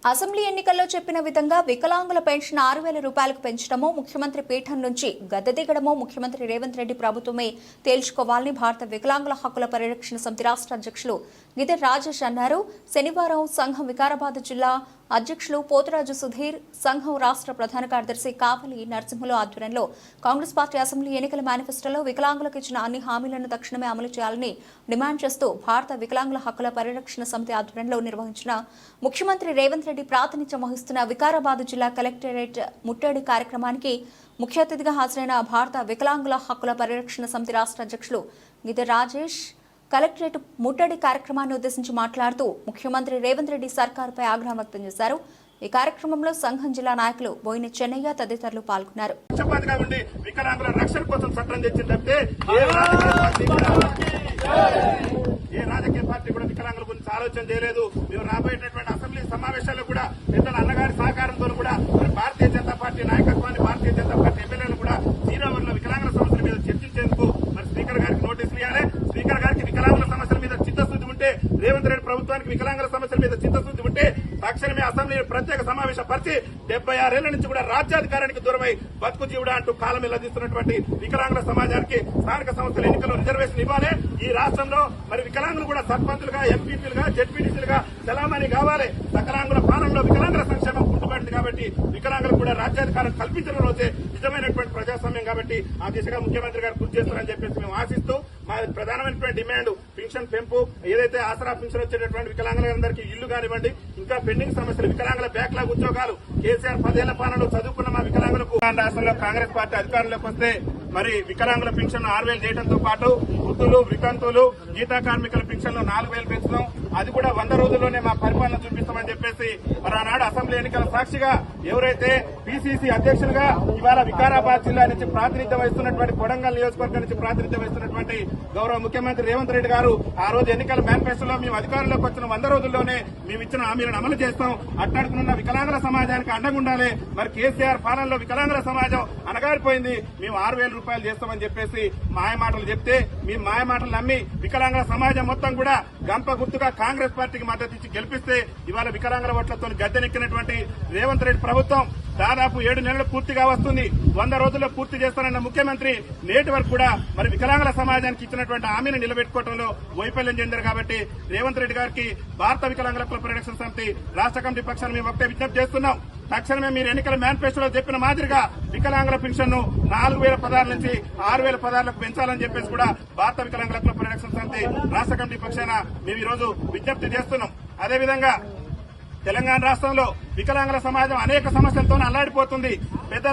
Assembly ఎన్నికల్లో చెప్పిన విధంగా వికలాంగుల పెన్షన్ 6,000 రూపాయలకు పెంచడమో ముఖ్యమంత్రి పీఠం నుంచి గద్దె దిగడమో ముఖ్యమంత్రి రేవంత్ రెడ్డి ప్రభుత్వమే తేల్చుకోవాలని భారత వికలాంగుల హక్కుల పరిరక్షణ సమితి రాష్ట్ర అధ్యక్షులు గిద్దె రాజేష్ అన్నారు. శనివారం సంఘం వికారాబాద్ జిల్లా అధ్యక్షులు పోతురాజు సుధీర్, సంఘం రాష్ట్ర ప్రధాన కార్యదర్శి కావలి నరసింహుల ఆధ్వర్యంలో కాంగ్రెస్ పార్టీ అసెంబ్లీ ఎన్నికల మేనిఫెస్టోలో వికలాంగులకు ఇచ్చిన అన్ని హామీలను తక్షణమే అమలు చేయాలని డిమాండ్ చేస్తూ భారత వికలాంగుల హక్కుల పరిరక్షణ సమితి ఆధ్వర్యంలో నిర్వహించిన ముఖ్యమంత్రి రేవంత్ రెడ్డి ప్రాతినిధ్యం వహిస్తున్న వికారాబాద్ జిల్లా కలెక్టరేట్ ముట్టడి కార్యక్రమానికి ముఖ్య అతిథిగా హాజరైన భారత వికలాంగుల హక్కుల పరిరక్షణ సమితి రాష్ట్ర అధ్యక్షులు గిద్దె రాజేష్ కలెక్టరేట్ ముట్టడి కార్యక్రమాన్ని ఉద్దేశించి మాట్లాడుతూ ముఖ్యమంత్రి రేవంత్ రెడ్డి సర్కారుపై ఆగ్రహం వ్యక్తం చేశారు. ఈ కార్యక్రమంలో సంఘం జిల్లా నాయకులు బోయిన చెన్నయ్య తదితరులు పాల్గొన్నారు. ఏ రాజకీయ పార్టీ కూడా వికలాంగుల గురించి ఆలోచన చేయలేదు. మేము రాబోయేటటువంటి అసెంబ్లీ సమావేశాల్లో కూడా పెద్దల అన్నగారి సహకారంతో కూడా భారతీయ జనతా పార్టీ నాయకత్వాన్ని, భారతీయ జనతా పార్టీ ఎమ్మెల్యేలు కూడా 0 అవర్లో వికలాంగుల సమస్యల మీద చర్చించేందుకు మరి స్పీకర్ గారికి నోటీసులు ఇవ్వాలి. స్పీకర్ గారికి వికలాంగుల సమస్యల మీద చిత్తశుద్ధి ఉంటే, రేవంత్ రెడ్డి ప్రభుత్వానికి వికలాంగుల సమస్యల మీద చిత్తశుద్ధి ఉంటే తక్షణమే అసెంబ్లీ ప్రత్యేక సమావేశం పరిచి 76 ఏళ్ల నుంచి కూడా రాజ్యాధికారానికి దూరమై బతుకు జీవుడా అంటూ కాలం ఎల్లదీస్తున్నటువంటి వికలాంగుల సమాజానికి స్థానిక సంస్థల ఎన్నికల్లో రిజర్వేషన్ ఇవ్వాలి. ఈ రాష్ట్రంలో మరి వికలాంగులు కూడా సర్పంచులుగా, ఎంపీపీలుగా, జెడ్పీటీసీలుగా చలామణి కావాలి. వికలాంగుల పాలనలో వికలాంగుల సంక్షేమం గుర్తుపడింది కాబట్టి వికలాంగులకు కూడా రాజ్యాధికారం కల్పించడం రోజే నిజమైనటువంటి ప్రజాస్వామ్యం కాబట్టి ఆ దిశగా ముఖ్యమంత్రి గారు కృషి చేస్తారని చెప్పేసి మేము ఆశిస్తూ మా ప్రధానమైనటువంటి డిమాండ్ పింఛన్ పెంపు, ఏదైతే ఆసరా పింఛన్ వచ్చేటటువంటి వికలాంగులందరికీ ఇల్లు కానివ్వండి, ఇంకా పెండింగ్ సమస్యలు, వికలాంగుల బ్యాక్లాగ్ ఉద్యోగాలు, కేసీఆర్ 10 ఏళ్ల పాలనలో చదువుకున్న మా వికలాంగులకు రాష్ట్రంలో కాంగ్రెస్ పార్టీ అధికారంలోకి వస్తే మరి వికలాంగుల పింఛన్ 6,000 చేయడంతో పాటు వృద్ధులు, వితంతువులు, గీతా కార్మికుల పింఛన్లు 4,000 పెంచడం, అది కూడా 100 రోజుల్లోనే మా పరిపాలన చూపిస్తామని చెప్పేసి మరి ఆనాడు అసెంబ్లీ ఎన్నికల సాక్షిగా ఎవరైతే పిసిసి అధ్యక్షులుగా ఇవాళ వికారాబాద్ జిల్లా నుంచి ప్రాతినిధ్యం వహిస్తున్నటువంటి కొడంగల్ నియోజకవర్గం నుంచి ప్రాతినిధ్యం వహిస్తున్నటువంటి గౌరవ ముఖ్యమంత్రి రేవంత్ రెడ్డి గారు ఆ రోజు ఎన్నికల మేనిఫెస్టోలో మేము అధికారంలోకి వచ్చిన 100 రోజుల్లోనే మేము ఇచ్చిన హామీలను అమలు చేస్తాం, అట్టడుకున్న వికలాంగుల సమాజానికి అండగా ఉండాలి, మరి కేసీఆర్ పాలనలో వికలాంగుల సమాజం అనగారిపోయింది, మేము 6,000 రూపాయలు చేస్తామని చెప్పేసి మాయమాటలు చెప్తే మేము మాయమాటలు నమ్మి వికలాంగుల సమాజం మొత్తం కూడా గంప గుర్తుగా కాంగ్రెస్ పార్టీకి మద్దతు ఇచ్చి గెలిపిస్తే ఇవాళ వికలాంగుల ఓట్లతో గద్దెనెక్కినటువంటి రేవంత్ రెడ్డి ప్రభుత్వం దాదాపు 7 నెలలు పూర్తిగా వస్తుంది. 100 రోజుల్లో పూర్తి చేస్తానన్న ముఖ్యమంత్రి నేటి వరకు కూడా మరి వికలాంగుల సమాజానికి ఇచ్చినటువంటి హామీని నిలబెట్టుకోవడంలో వైఫల్యం చెందారు కాబట్టి రేవంత్ రెడ్డి గారికి భారత వికలాంగుల హక్కుల పరిరక్షణ సమితి రాష్ట్ర కమిటీ పక్షాన్ని మేము ఒకటే విజ్ఞప్తి చేస్తున్నాం. తక్షణమే మీరు ఎన్నికల మేనిఫెస్టోలో చెప్పిన మాదిరిగా వికలాంగుల పెన్షన్ ను 4,000 పదాల నుంచి 6,000 పదాలకు పెంచాలని చెప్పేసి కూడా భారత వికలాంగుల హక్కుల పరిరక్షణ సమితి రాష్ట్ర కమిటీ పక్షాన మేము ఈ రోజు విజ్ఞప్తి చేస్తున్నాం. అదేవిధంగా తెలంగాణ రాష్ట్రంలో వికలాంగుల సమాజం అనేక సమస్యలతో అల్లాడిపోతుంది. పెద్దలు